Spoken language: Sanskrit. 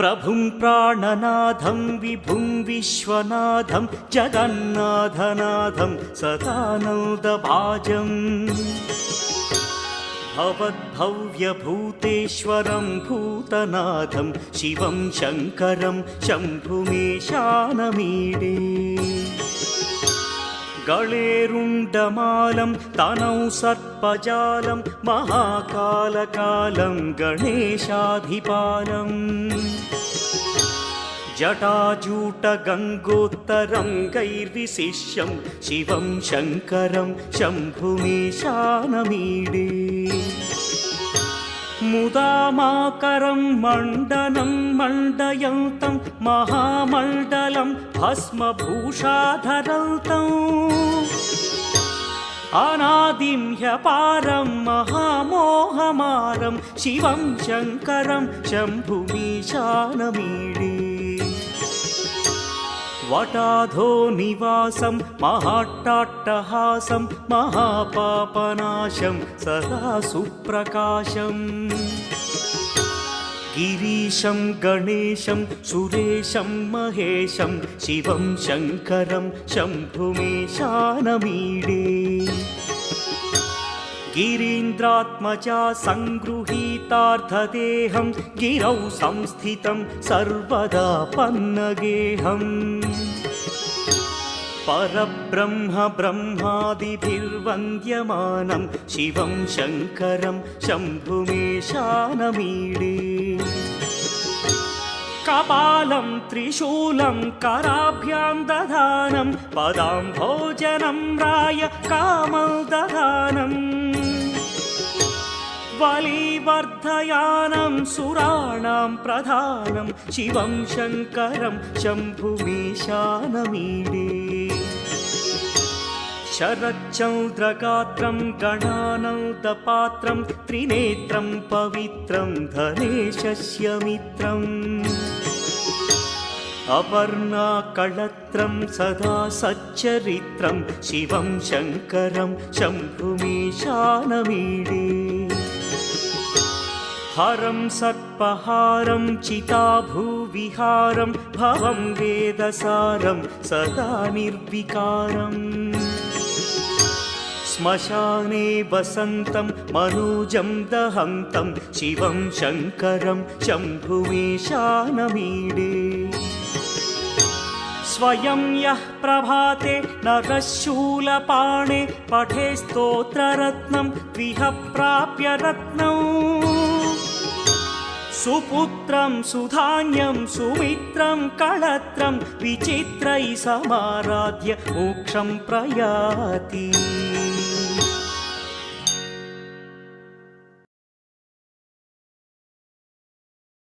प्रभुं प्राणनाथं विभुं विश्वनाथं जगन्नाथनाथं सदानन्दभाजम् भवद्भव्यभूतेश्वरं भूतनाथं शिवं शङ्करं शम्भुमीशानमीडे गळेरुण्डमालं तनौ सर्पजालं महाकालकालं गणेशाधिपालम् जटाजूटगङ्गोत्तरं गैर्विशिष्यं शिवं शङ्करं शम्भुमीशानमीडे मुदामाकरं मण्डनं मण्डयन्तं महामण्डलं भस्मभूषाधरन्तम् अनादिं ह्यपारं महामोहमारं शिवं शङ्करं शम्भुमीशानमीडे वटाधो निवासं महाट्टाट्टहासं महापापनाशं सदा सुप्रकाशम् गिरीशं गणेशं सुरेशं महेशं शिवं शङ्करं शम्भुमीशानमीडे गिरीन्द्रात्मजा सङ्गृहीतार्थदेहं गिरौ संस्थितं सर्वदा पन्नगेहम् परब्रह्म ब्रह्मादिभिर्वन्द्यमानं शिवं शङ्करं शम्भुमीशानमीडे कपालं त्रिशूलं कराभ्यां दधानं पदाम्भोजनं राय कामदधानम् बलिवर्धयानं सुराणां प्रधानं शिवं शङ्करं शम्भुमीशानमीडे शरच्चन्द्रगात्रं गणानन्दपात्रं त्रिनेत्रं पवित्रं धनेशस्य मित्रम् अपर्णाकळत्रं सदा सच्चरित्रं शिवं शङ्करं शम्भुमीशानमीडे हरं सर्पहारं चिताभूविहारं भवं वेदसारं सदा निर्विकारम् श्मशाने वसन्तं मनोजं दहन्तं शिवं शङ्करं शम्भुमीशानमीडे स्वयं यः प्रभाते नरः शूलपाणे पठे स्तोत्ररत्नं त्विह प्राप्य रत्नम् सुपुत्रं सुधान्यं सुमित्रं कळत्रं विचित्रैः समाराध्य मोक्षं प्रयाति।